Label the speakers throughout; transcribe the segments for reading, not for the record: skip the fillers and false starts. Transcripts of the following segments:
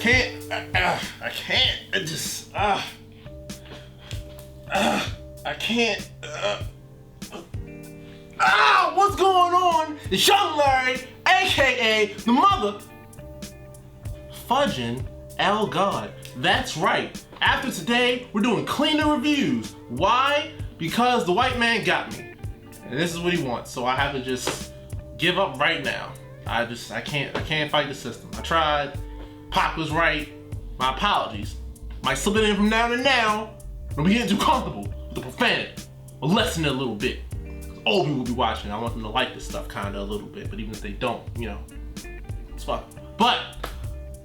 Speaker 1: can't. I can't. I can't. What's going on? It's Young Larry, aka the mother fudging L God. That's right. After today, we're doing cleaner reviews. Why? Because the white man got me. And this is what he wants. So I have to just give up right now. I can't fight the system. I tried. Pop was right. My apologies. Might slip it in from now to now. Don't be getting too comfortable with the profanity. I'll lessen it a little bit. Old people will be watching. I want them to like this stuff kinda a little bit. But even if they don't, it's fun. But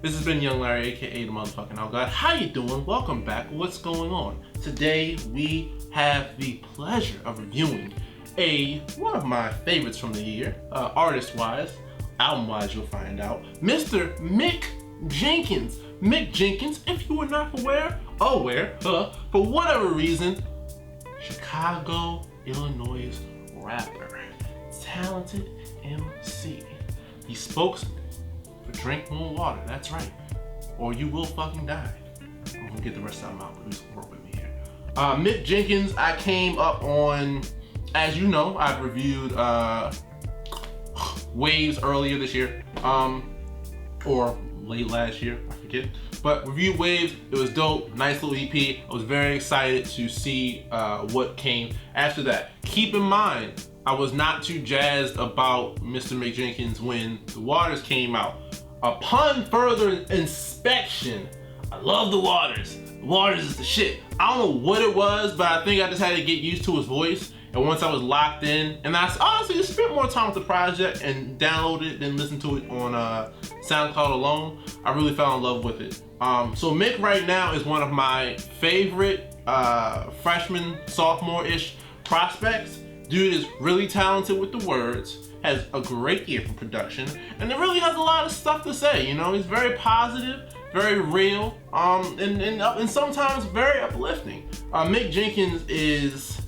Speaker 1: this has been Young Larry, aka the motherfucking L God. How you doing? Welcome back. What's going on? Today we have the pleasure of reviewing one of my favorites from the year, artist-wise, album-wise, you'll find out, Mr. Mick Jenkins. Mick Jenkins, if you were not aware, for whatever reason, Chicago, Illinois rapper, talented MC. He's spokesman for Drink More Water, that's right, or you will fucking die. I'm gonna get the rest of them out, but just work with me here. Mick Jenkins, I came up on, as you know, I've reviewed Waves earlier this year, or late last year, I forget. But reviewed Waves, it was dope, nice little EP. I was very excited to see what came after that. Keep in mind, I was not too jazzed about Mr. Mick Jenkins when The Waters came out. Upon further inspection, I love The Waters. The Waters is the shit. I don't know what it was, but I think I just had to get used to his voice. And once I was locked in, and I honestly just spent more time with the project and downloaded it than listened to it on SoundCloud alone, I really fell in love with it. So Mick right now is one of my favorite freshman, sophomore-ish prospects. Dude is really talented with the words, has a great ear for production, and it really has a lot of stuff to say. He's very positive, very real, and sometimes very uplifting. Mick Jenkins is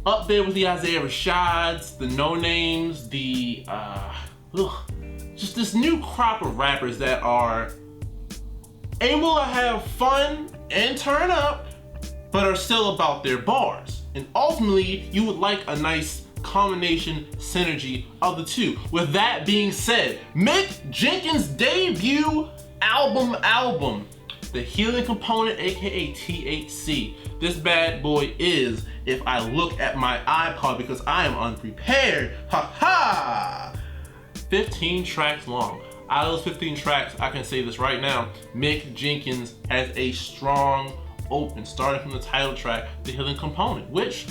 Speaker 1: up there with the Isaiah Rashads, the No Names, just this new crop of rappers that are able to have fun and turn up, but are still about their bars. And ultimately, you would like a nice combination, synergy of the two. With that being said, Mick Jenkins' debut album, The Healing Component, aka THC. This bad boy is, if I look at my iPod because I am unprepared, 15 tracks long. Out of those 15 tracks, I can say this right now, Mick Jenkins has a strong open, starting from the title track, The Healing Component, which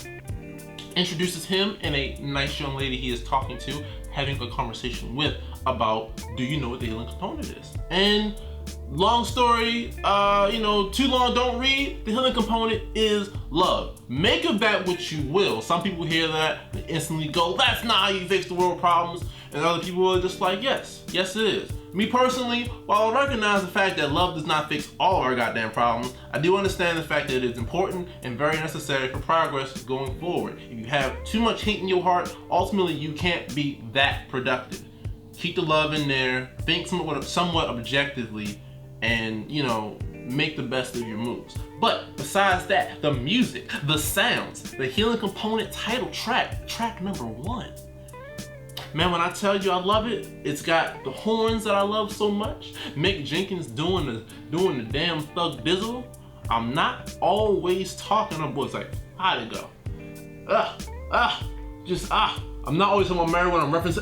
Speaker 1: introduces him and a nice young lady he is talking to, having a conversation with about, do you know what the healing component is? And long story, too long don't read, the healing component is love. Make of that what you will. Some people hear that and instantly go, that's not how you fix the world problems. And other people are just like, yes it is. Me personally, while I recognize the fact that love does not fix all our goddamn problems, I do understand the fact that it is important and very necessary for progress going forward. If you have too much hate in your heart, ultimately you can't be that productive. Keep the love in there, think somewhat objectively, and make the best of your moves. But besides that, the music, the sounds, the Healing Component title track number 1. Man, when I tell you I love it, it's got the horns that I love so much. Mick Jenkins doing the damn thug bizzle. I'm not always talking about boys like, how'd it go? I'm not always talking about Mary when I'm referencing,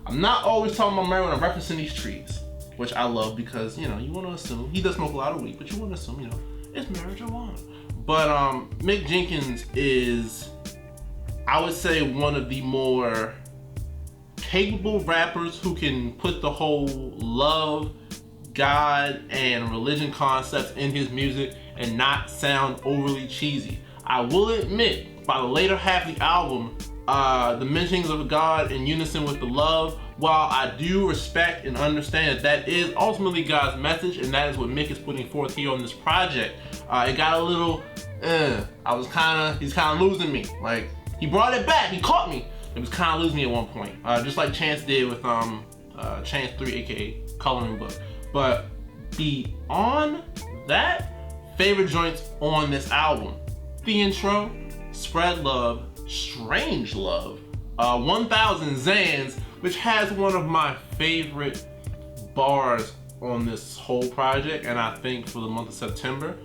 Speaker 1: I'm not always talking about Mary when I'm referencing these trees, which I love because, you want to assume, he does smoke a lot of weed, but you want to assume, it's marijuana. But Mick Jenkins is, I would say, one of the more capable rappers who can put the whole love, God, and religion concepts in his music and not sound overly cheesy. I will admit, by the later half of the album, the mentionings of God in unison with the love, while I do respect and understand that is ultimately God's message, and that is what Mick is putting forth here on this project, it got a little, he's kind of losing me. Like, he brought it back, he caught me. It was kind of losing me at one point, just like Chance did with Chance 3, aka Coloring Book. But beyond that, favorite joints on this album: the intro, Spread Love, Strange Love, 1000 Zans, which has one of my favorite bars on this whole project, and I think for the month of September.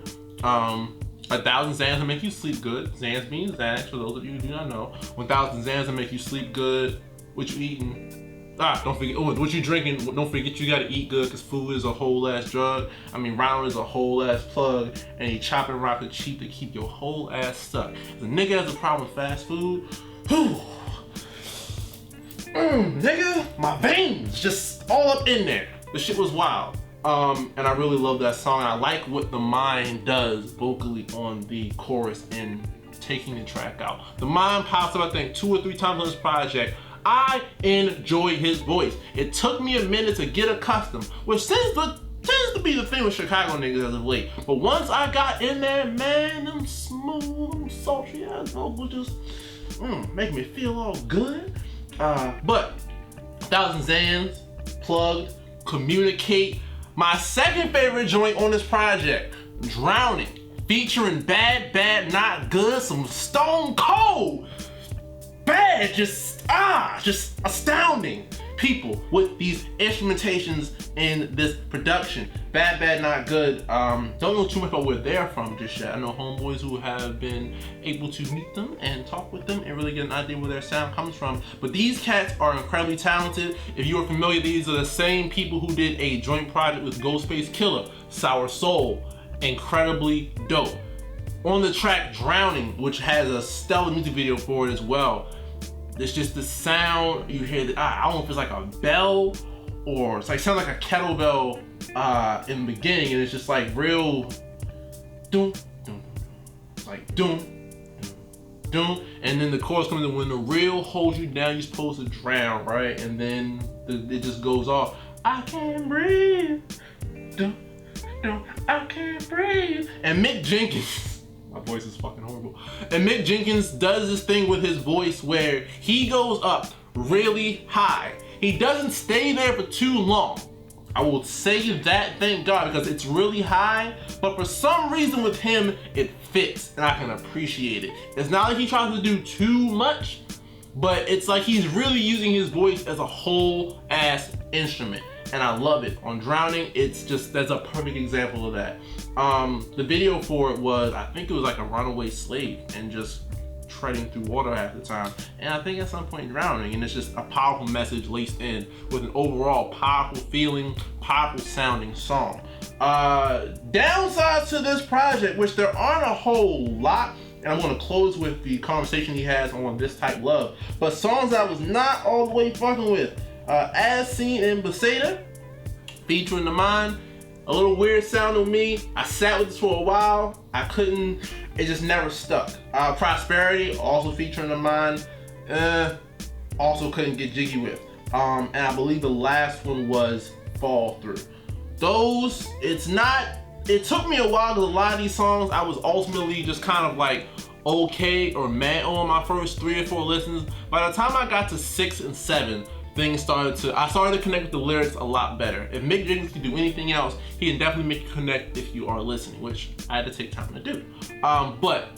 Speaker 1: 1000 Zans will make you sleep good. Zans means Xanax, for those of you who do not know. 1000 Zans will make you sleep good. What you eating? Don't forget, what you drinking? Don't forget you gotta eat good, because food is a whole ass drug. I mean, Ronald is a whole ass plug, and he chopping rock is cheap to keep your whole ass stuck. If a nigga has a problem with fast food, whew, nigga, my veins just all up in there. The shit was wild. And I really love that song. I like what the Mind does vocally on the chorus and taking the track out. The Mind pops up, I think, 2 or 3 times on this project. I enjoy his voice. It took me a minute to get accustomed, which tends to be the thing with Chicago niggas as of late. But once I got in there, man, them smooth, sultry ass vocals just make me feel all good. But 1000 Zans, Plugged, Communicate. My second favorite joint on this project, Drowning, featuring Bad Bad Not Good, some stone cold, bad, just astounding people with these instrumentations in this production. Bad Bad Not Good, don't know too much about where they're from just yet. I know homeboys who have been able to meet them and talk with them and really get an idea where their sound comes from. But these cats are incredibly talented. If you are familiar, these are the same people who did a joint project with Ghostface Killah, Sour Soul. Incredibly dope. On the track Drowning, which has a stellar music video for it as well, it's just the sound you hear. I don't know if it's like a bell or it's like sound like a kettlebell in the beginning, and it's just like real doom, doom, like doom, doom, and then the chorus comes in when the real holds you down, you're supposed to drown, right? And then it just goes off. I can't breathe, doom, doom, I can't breathe. And Mick Jenkins. My voice is fucking horrible. And Mick Jenkins does this thing with his voice where he goes up really high. He doesn't stay there for too long. I will say that, thank God, because it's really high, but for some reason with him, it fits, and I can appreciate it. It's not like he tries to do too much, but it's like he's really using his voice as a whole ass instrument. And I love it. On Drowning, it's just, that's a perfect example of that. The video for it was, I think it was like a runaway slave and just treading through water half the time. And I think at some point drowning, and it's just a powerful message laced in with an overall powerful feeling, powerful sounding song. Downsides to this project, which there aren't a whole lot, and I'm gonna close with the conversation he has on This Type Love, but songs I was not all the way fucking with. As Seen in Beseda, featuring The Mind, a little weird sound to me. I sat with this for a while. I couldn't, it just never stuck. Prosperity, also featuring The Mind, also couldn't get jiggy with. And I believe the last one was Fall Through. Those, it took me a while because a lot of these songs I was ultimately just kind of like okay or mad on my first 3 or 4 listens. By the time I got to 6 and 7, I started to connect with the lyrics a lot better. If Mick Jenkins can do anything else, he can definitely make you connect if you are listening, which I had to take time to do. But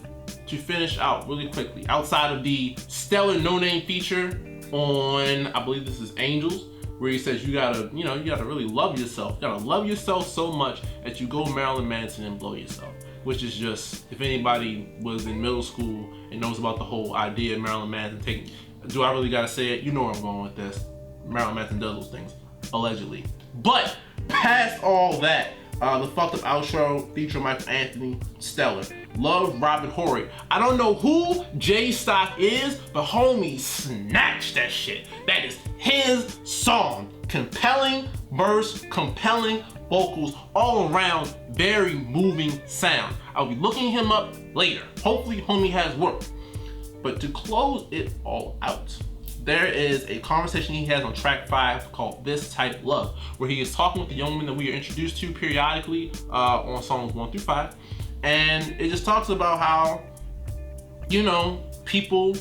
Speaker 1: to finish out really quickly, outside of the stellar No Name feature on, I believe this is Angels, where he says you gotta really love yourself. You gotta love yourself so much that you go Marilyn Manson and blow yourself. Which is just, if anybody was in middle school and knows about the whole idea of Marilyn Manson taking, do I really gotta say it? You know where I'm going with this. Marilyn Manson does those things, allegedly. But past all that, the fucked up outro featuring Michael Anthony, stellar. Love Robin Horry. I don't know who J Stock is, but homie snatched that shit. That is his song. Compelling verse, compelling vocals, all around very moving sound. I'll be looking him up later. Hopefully homie has work. But to close it all out, there is a conversation he has on track 5 called This Type Love, where he is talking with the young woman that we are introduced to periodically on songs 1 through 5. And it just talks about how, people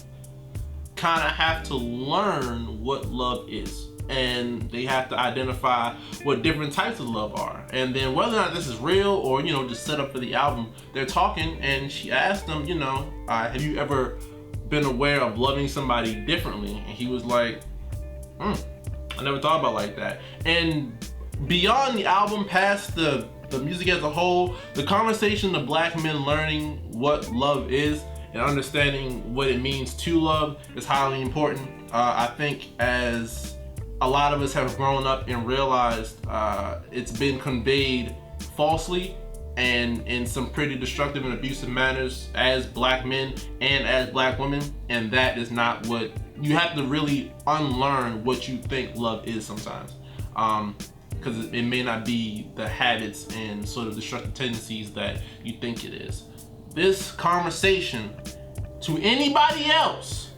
Speaker 1: kind of have to learn what love is. and they have to identify what different types of love are. And then whether or not this is real or, you know, just set up for the album, they're talking, and she asked him, you know, have you ever been aware of loving somebody differently? And he was like, I never thought about it like that. And beyond the album, past the music as a whole, the conversation of black men learning what love is and understanding what it means to love is highly important. I think as a lot of us have grown up and realized it's been conveyed falsely and in some pretty destructive and abusive manners as black men and as black women, and that is not what you have to really unlearn what you think love is sometimes, because it may not be the habits and sort of destructive tendencies that you think it is. This conversation, to anybody else,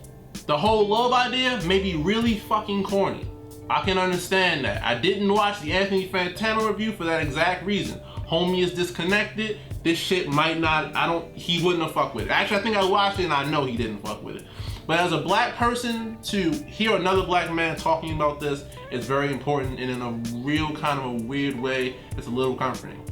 Speaker 1: the whole love idea may be really fucking corny. I can understand that. I didn't watch the Anthony Fantano review for that exact reason. Homie is disconnected. This shit might not, he wouldn't have fucked with it. Actually, I think I watched it and I know he didn't fuck with it. But as a black person, to hear another black man talking about this is very important, and in a real kind of a weird way, it's a little comforting.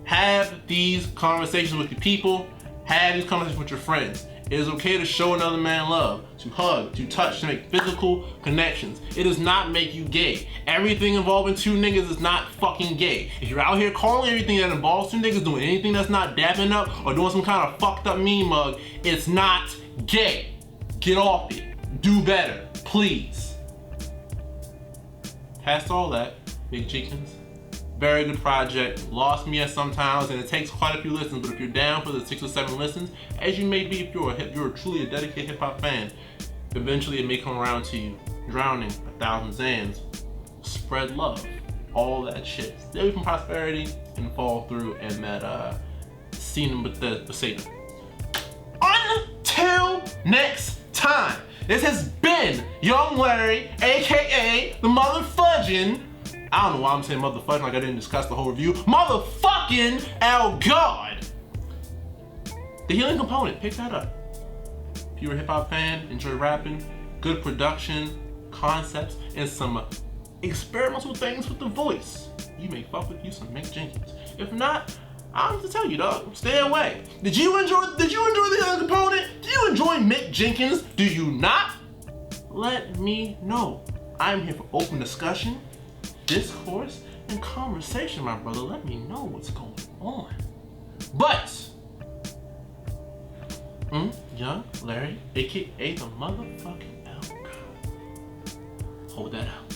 Speaker 1: Have these conversations with your people. Have these conversations with your friends. It is okay to show another man love, to hug, to touch, to make physical connections. It does not make you gay. Everything involving two niggas is not fucking gay. If you're out here calling everything that involves two niggas doing anything that's not dapping up or doing some kind of fucked up meme mug, it's not gay. Get off it. Do better, please. Past all that, Mick Jenkins, very good project. Lost me at sometimes, and it takes quite a few listens, but if you're down for the 6 or 7 listens, as you may be if you're truly a dedicated hip-hop fan, eventually it may come around to you. Drowning 1,000 Zans. Spread love. All that shit. Stay from prosperity and fall through, and that scene with the Satan. Until next time, this has been Young Larry, aka the motherfudgin', I don't know why I'm saying motherfucking like I didn't discuss the whole review, motherfucking El God. The Healing Component, pick that up. If you're a hip hop fan, enjoy rapping, good production, concepts, and some experimental things with the voice, you may fuck with you some Mick Jenkins. If not, I don't have to tell you, dog. Stay away. Did you enjoy the Healing Component? Do you enjoy Mick Jenkins? Do you not? Let me know. I'm here for open discussion, discourse, and conversation, my brother. Let me know what's going on. But Young Larry, aka the motherfucking El God. Hold that out.